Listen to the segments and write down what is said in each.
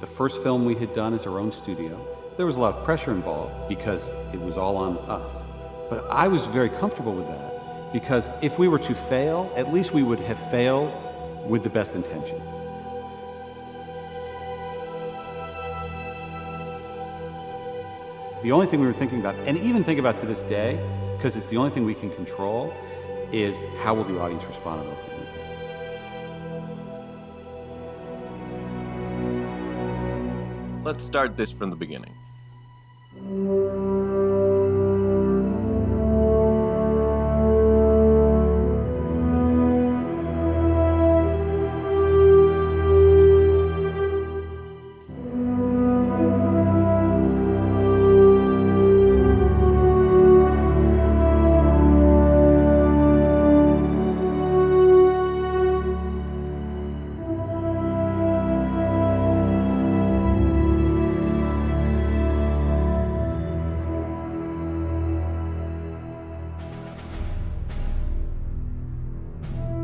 The first film we had done as our own studio. There was a lot of pressure involved because it was all on us. But I was very comfortable with that because if we were to fail, at least we would have failed with the best intentions. The only thing we were thinking about, and even think about to this day, because it's the only thing we can control, is how will the audience respond on opening weekend. Let's start this from the beginning.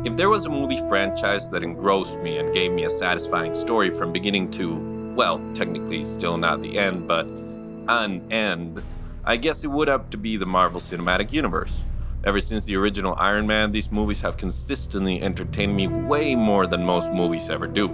If there was a movie franchise that engrossed me and gave me a satisfying story from beginning to, well, technically still not the end, but an end, I guess it would have to be the Marvel Cinematic Universe. Ever since the original Iron Man, these movies have consistently entertained me way more than most movies ever do.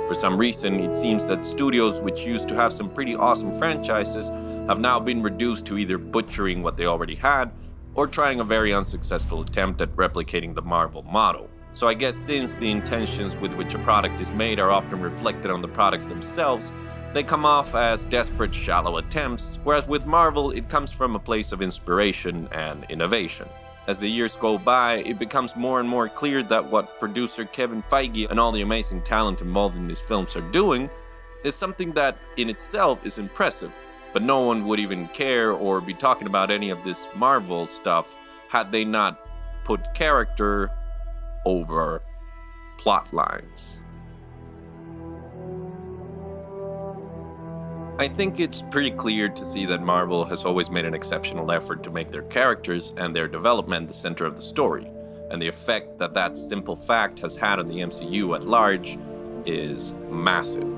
For some reason, it seems that studios which used to have some pretty awesome franchises have now been reduced to either butchering what they already had or trying a very unsuccessful attempt at replicating the Marvel model. So I guess since the intentions with which a product is made are often reflected on the products themselves, they come off as desperate, shallow attempts, whereas with Marvel, it comes from a place of inspiration and innovation. As the years go by, it becomes more and more clear that what producer Kevin Feige and all the amazing talent involved in these films are doing is something that in itself is impressive, but no one would even care or be talking about any of this Marvel stuff had they not put character over plot lines. I think it's pretty clear to see that Marvel has always made an exceptional effort to make their characters and their development the center of the story, and the effect that that simple fact has had on the MCU at large is massive.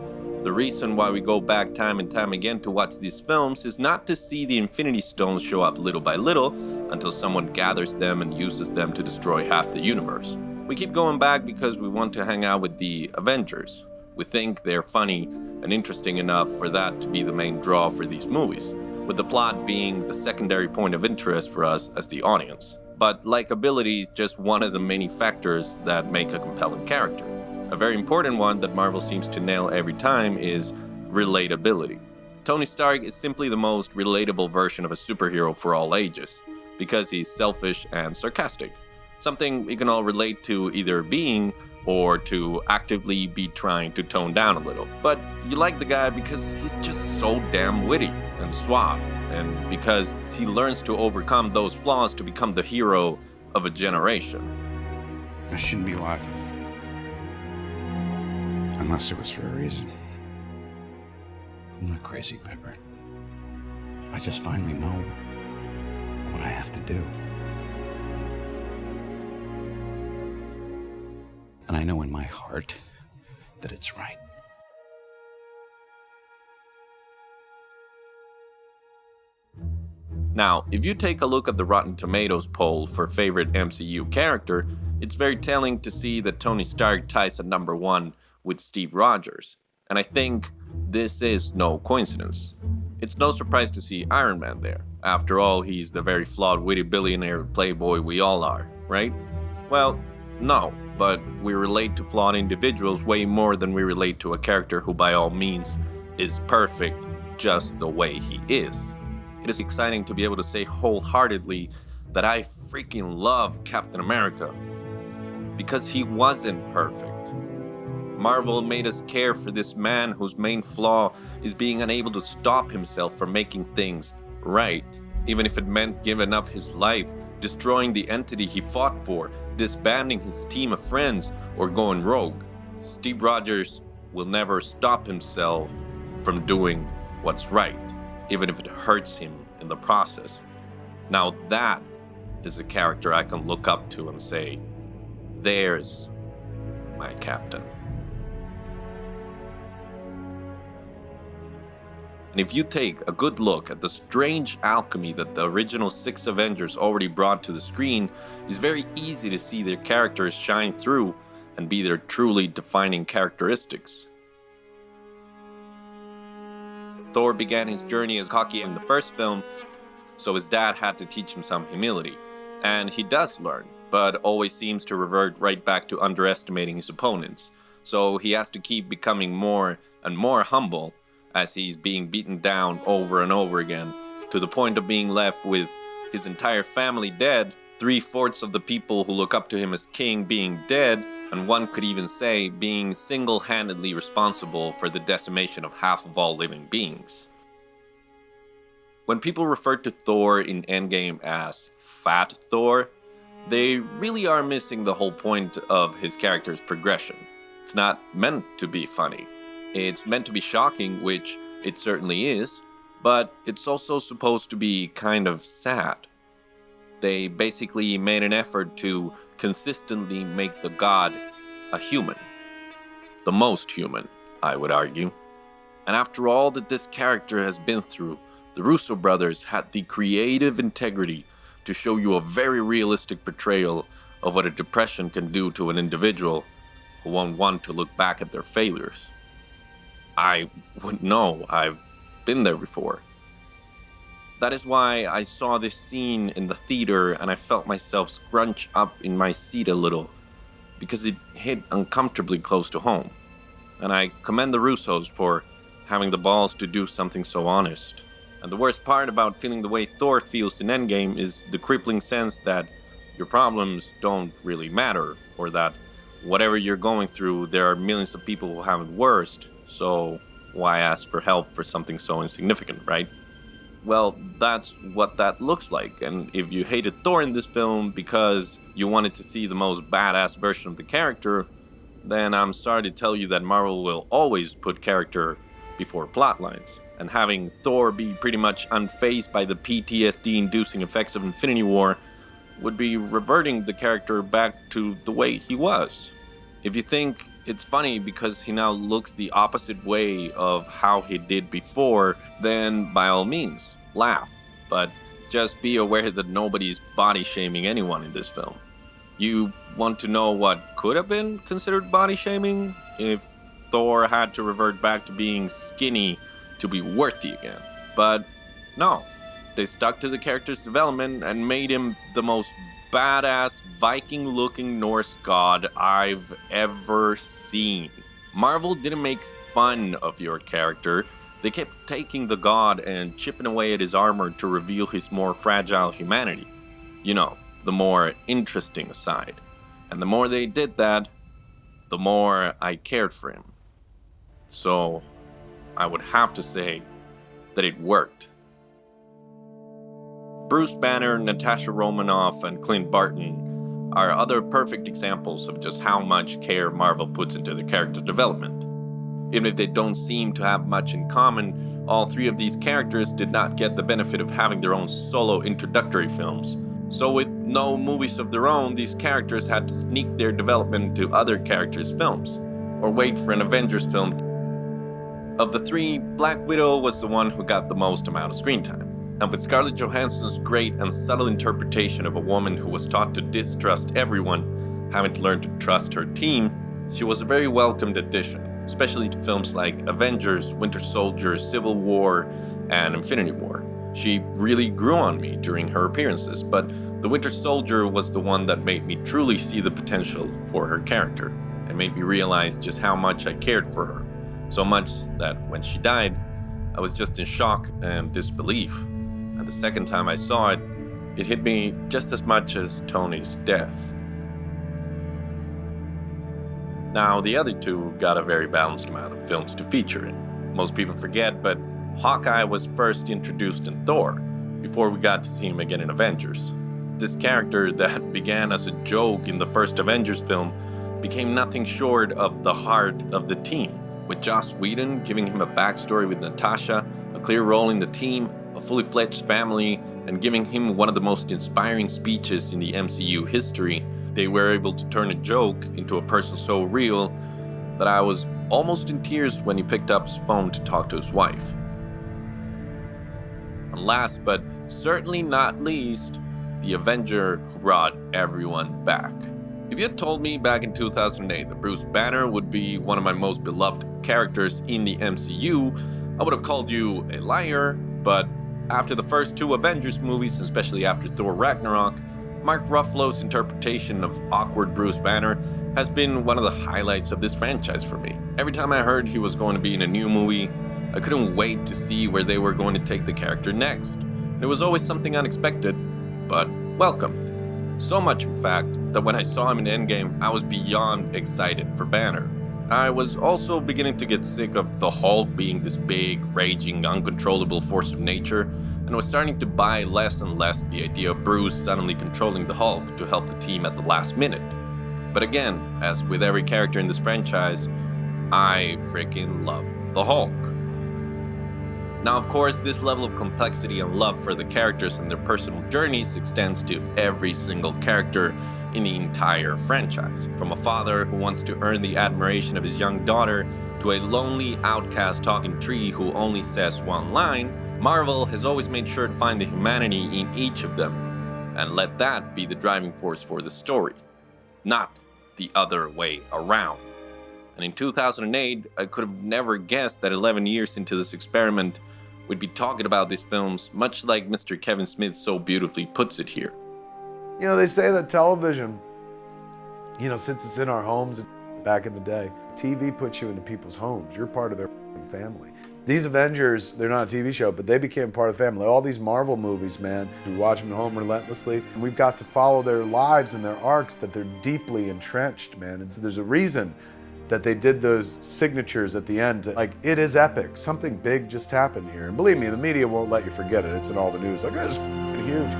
The reason why we go back time and time again to watch these films is not to see the Infinity Stones show up little by little until someone gathers them and uses them to destroy half the universe. We keep going back because we want to hang out with the Avengers. We think they're funny and interesting enough for that to be the main draw for these movies, with the plot being the secondary point of interest for us as the audience. But likability is just one of the many factors that make a compelling character. A very important one that Marvel seems to nail every time is relatability. Tony Stark is simply the most relatable version of a superhero for all ages, because he's selfish and sarcastic. Something we can all relate to either being or to actively be trying to tone down a little. But you like the guy because he's just so damn witty and suave, and because he learns to overcome those flaws to become the hero of a generation. I shouldn't be alive. Unless it was for a reason. I'm not crazy, Pepper. I just finally know what I have to do. And I know in my heart that it's right. Now, if you take a look at the Rotten Tomatoes poll for favorite MCU character, it's very telling to see that Tony Stark ties at number 1 with Steve Rogers. And I think this is no coincidence. It's no surprise to see Iron Man there. After all, he's the very flawed, witty billionaire playboy we all are, right? Well, no, but we relate to flawed individuals way more than we relate to a character who by all means is perfect just the way he is. It is exciting to be able to say wholeheartedly that I freaking love Captain America, because he wasn't perfect. Marvel made us care for this man whose main flaw is being unable to stop himself from making things right, even if it meant giving up his life, destroying the entity he fought for, disbanding his team of friends, or going rogue. Steve Rogers will never stop himself from doing what's right, even if it hurts him in the process. Now that is a character I can look up to and say, there's my captain. And if you take a good look at the strange alchemy that the original 6 Avengers already brought to the screen, it's very easy to see their characters shine through and be their truly defining characteristics. Thor began his journey as cocky in the first film, so his dad had to teach him some humility. And he does learn, but always seems to revert right back to underestimating his opponents. So he has to keep becoming more and more humble as he's being beaten down over and over again, to the point of being left with his entire family dead, 3/4 of the people who look up to him as king being dead, and one could even say being single-handedly responsible for the decimation of half of all living beings. When people refer to Thor in Endgame as Fat Thor, they really are missing the whole point of his character's progression. It's not meant to be funny. It's meant to be shocking, which it certainly is, but it's also supposed to be kind of sad. They basically made an effort to consistently make the god a human. The most human, I would argue. And after all that this character has been through, the Russo brothers had the creative integrity to show you a very realistic portrayal of what a depression can do to an individual who won't want to look back at their failures. I wouldn't know, I've been there before. That is why I saw this scene in the theater and I felt myself scrunch up in my seat a little, because it hit uncomfortably close to home. And I commend the Russos for having the balls to do something so honest. And the worst part about feeling the way Thor feels in Endgame is the crippling sense that your problems don't really matter, or that whatever you're going through, there are millions of people who have it worse, so why ask for help for something so insignificant, right? Well, that's what that looks like, and if you hated Thor in this film because you wanted to see the most badass version of the character, then I'm sorry to tell you that Marvel will always put character before plot lines. And having Thor be pretty much unfazed by the PTSD-inducing effects of Infinity War would be reverting the character back to the way he was. If you think it's funny because he now looks the opposite way of how he did before, then by all means, laugh. But just be aware that nobody's body shaming anyone in this film. You want to know what could have been considered body shaming? If Thor had to revert back to being skinny to be worthy again. But no, they stuck to the character's development and made him the most badass Viking-looking Norse god I've ever seen. Marvel didn't make fun of your character. They kept taking the god and chipping away at his armor to reveal his more fragile humanity. You know, the more interesting side. And the more they did that, the more I cared for him. So, I would have to say that it worked. Bruce Banner, Natasha Romanoff, and Clint Barton are other perfect examples of just how much care Marvel puts into their character development. Even if they don't seem to have much in common, all 3 of these characters did not get the benefit of having their own solo introductory films. So with no movies of their own, these characters had to sneak their development to other characters' films, or wait for an Avengers film. Of the 3, Black Widow was the one who got the most amount of screen time. And with Scarlett Johansson's great and subtle interpretation of a woman who was taught to distrust everyone, having to learn to trust her team, she was a very welcomed addition, especially to films like Avengers, Winter Soldier, Civil War, and Infinity War. She really grew on me during her appearances, but the Winter Soldier was the one that made me truly see the potential for her character, and made me realize just how much I cared for her. So much that when she died, I was just in shock and disbelief. And the second time I saw it, it hit me just as much as Tony's death. Now, the other 2 got a very balanced amount of films to feature in. Most people forget, but Hawkeye was first introduced in Thor, before we got to see him again in Avengers. This character that began as a joke in the first Avengers film became nothing short of the heart of the team, with Joss Whedon giving him a backstory with Natasha, a clear role in the team, a fully fledged family, and giving him one of the most inspiring speeches in the MCU history. They were able to turn a joke into a person so real that I was almost in tears when he picked up his phone to talk to his wife. And last but certainly not least, the Avenger who brought everyone back. If you had told me back in 2008 that Bruce Banner would be one of my most beloved characters in the MCU, I would have called you a liar, but after the first two Avengers movies, especially after Thor Ragnarok, Mark Ruffalo's interpretation of awkward Bruce Banner has been one of the highlights of this franchise for me. Every time I heard he was going to be in a new movie, I couldn't wait to see where they were going to take the character next. There was always something unexpected, but welcomed. So much, in fact, that when I saw him in Endgame, I was beyond excited for Banner. I was also beginning to get sick of the Hulk being this big, raging, uncontrollable force of nature, and was starting to buy less and less the idea of Bruce suddenly controlling the Hulk to help the team at the last minute. But again, as with every character in this franchise, I freaking love the Hulk. Now, of course, this level of complexity and love for the characters and their personal journeys extends to every single character in the entire franchise. From a father who wants to earn the admiration of his young daughter to a lonely outcast talking tree who only says one line, Marvel has always made sure to find the humanity in each of them and let that be the driving force for the story, not the other way around. And in 2008, I could have never guessed that 11 years into this experiment, we'd be talking about these films, much like Mr. Kevin Smith so beautifully puts it here. You know, they say that television, since it's in our homes back in the day, TV puts you into people's homes. You're part of their family. These Avengers, they're not a TV show, but they became part of the family. All these Marvel movies, man, we watch them at home relentlessly. And we've got to follow their lives and their arcs that they're deeply entrenched, man. And so there's a reason that they did those signatures at the end. Like, it is epic. Something big just happened here. And believe me, the media won't let you forget it. It's in all the news. Like, this is huge.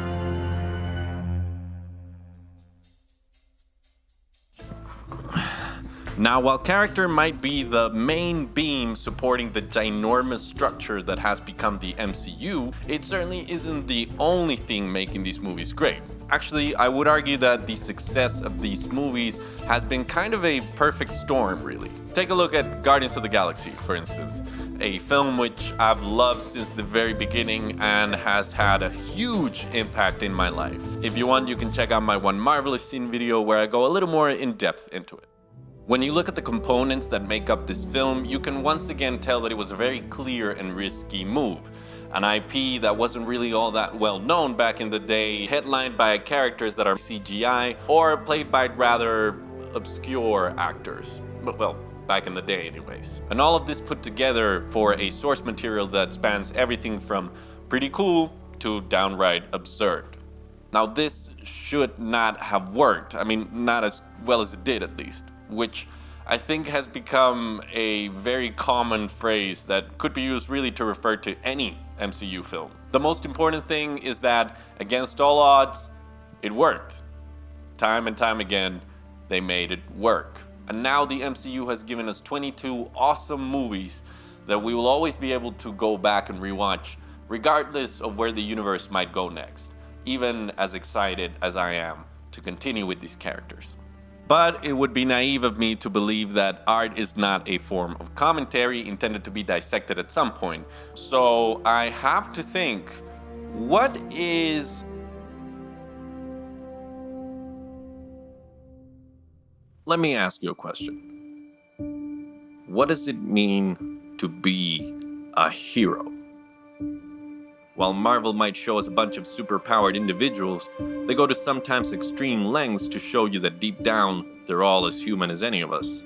Now, while character might be the main beam supporting the ginormous structure that has become the MCU, it certainly isn't the only thing making these movies great. Actually, I would argue that the success of these movies has been kind of a perfect storm, really. Take a look at Guardians of the Galaxy, for instance, a film which I've loved since the very beginning and has had a huge impact in my life. If you want, you can check out my One Marvelous Scene video where I go a little more in depth into it. When you look at the components that make up this film, you can once again tell that it was a very clear and risky move. An IP that wasn't really all that well known back in the day, headlined by characters that are CGI or played by rather obscure actors. But well, back in the day anyways. And all of this put together for a source material that spans everything from pretty cool to downright absurd. Now this should not have worked. I mean, not as well as it did at least, which I think has become a very common phrase that could be used really to refer to any MCU film. The most important thing is that, against all odds, it worked. Time and time again, they made it work. And now the MCU has given us 22 awesome movies that we will always be able to go back and rewatch, regardless of where the universe might go next, even as excited as I am to continue with these characters. But it would be naive of me to believe that art is not a form of commentary intended to be dissected at some point. So I have to think, what is... Let me ask you a question. What does it mean to be a hero? While Marvel might show us a bunch of superpowered individuals, they go to sometimes extreme lengths to show you that deep down, they're all as human as any of us.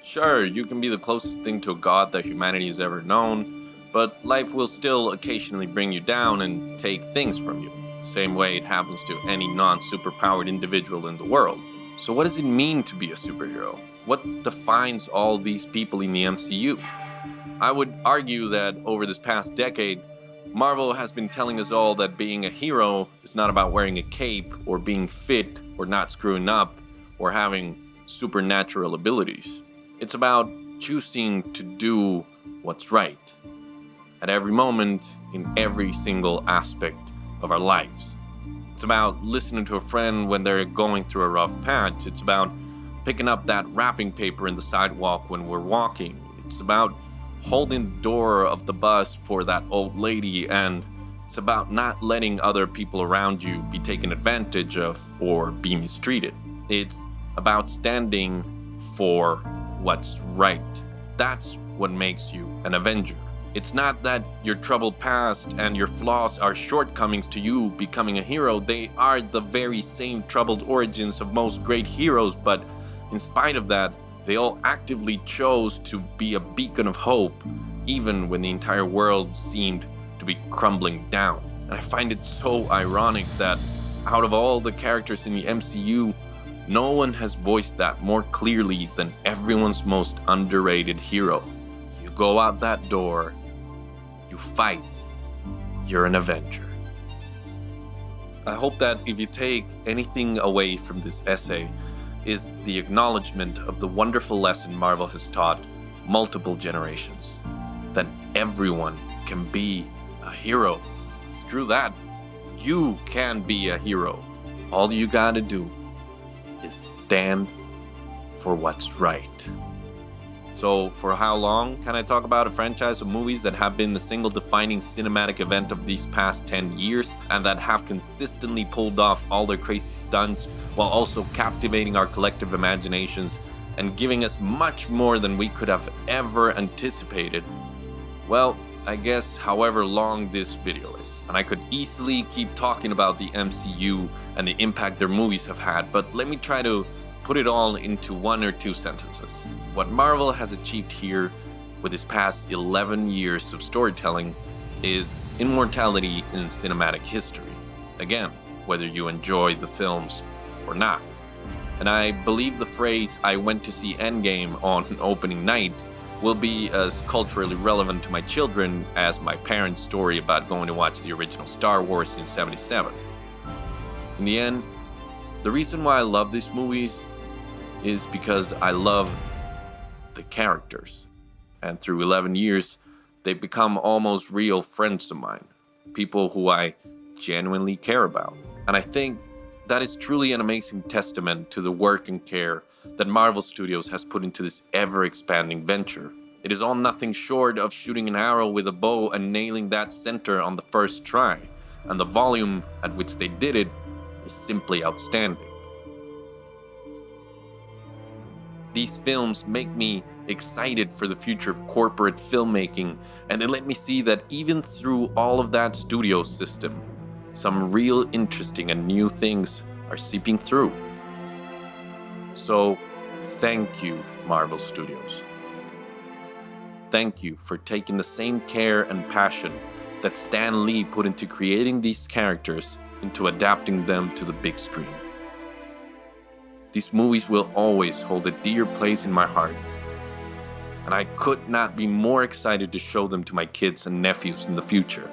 Sure, you can be the closest thing to a god that humanity has ever known, but life will still occasionally bring you down and take things from you, the same way it happens to any non-superpowered individual in the world. So what does it mean to be a superhero? What defines all these people in the MCU? I would argue that over this past decade, Marvel has been telling us all that being a hero is not about wearing a cape or being fit or not screwing up or having supernatural abilities. It's about choosing to do what's right at every moment in every single aspect of our lives. It's about listening to a friend when they're going through a rough patch. It's about picking up that wrapping paper in the sidewalk when we're walking. It's about holding the door of the bus for that old lady, and It's about not letting other people around you be taken advantage of or be mistreated. It's about standing for what's right. That's what makes you an Avenger. It's not that your troubled past and your flaws are shortcomings to you becoming a hero. They are the very same troubled origins of most great heroes, but in spite of that, they all actively chose to be a beacon of hope, even when the entire world seemed to be crumbling down. And I find it so ironic that out of all the characters in the MCU, no one has voiced that more clearly than everyone's most underrated hero. You go out that door, you fight, you're an Avenger. I hope that if you take anything away from this essay, is the acknowledgement of the wonderful lesson Marvel has taught multiple generations, that everyone can be a hero. Screw that. You can be a hero. All you gotta do is stand for what's right. So for how long can I talk about a franchise of movies that have been the single defining cinematic event of these past 10 years and that have consistently pulled off all their crazy stunts while also captivating our collective imaginations and giving us much more than we could have ever anticipated? Well, I guess however long this video is, and I could easily keep talking about the MCU and the impact their movies have had, but let me try to put it all into 1 or 2 sentences. What Marvel has achieved here with its past 11 years of storytelling is immortality in cinematic history. Again, whether you enjoy the films or not. And I believe the phrase, "I went to see Endgame on opening night," will be as culturally relevant to my children as my parents' story about going to watch the original Star Wars in '77. In the end, the reason why I love these movies is because I love the characters. And through 11 years, they've become almost real friends of mine, people who I genuinely care about. And I think that is truly an amazing testament to the work and care that Marvel Studios has put into this ever-expanding venture. It is all nothing short of shooting an arrow with a bow and nailing that center on the first try, and the volume at which they did it is simply outstanding. These films make me excited for the future of corporate filmmaking, and they let me see that even through all of that studio system, some real interesting and new things are seeping through. So, thank you, Marvel Studios. Thank you for taking the same care and passion that Stan Lee put into creating these characters into adapting them to the big screen. These movies will always hold a dear place in my heart, and I could not be more excited to show them to my kids and nephews in the future.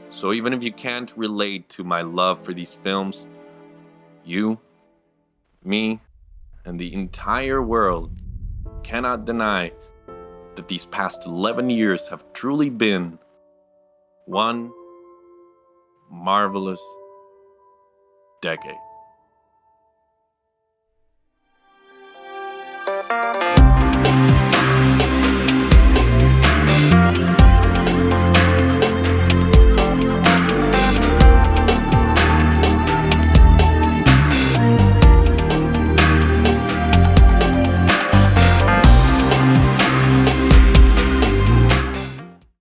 So even if you can't relate to my love for these films, you, me, and the entire world cannot deny that these past 11 years have truly been one marvelous decade.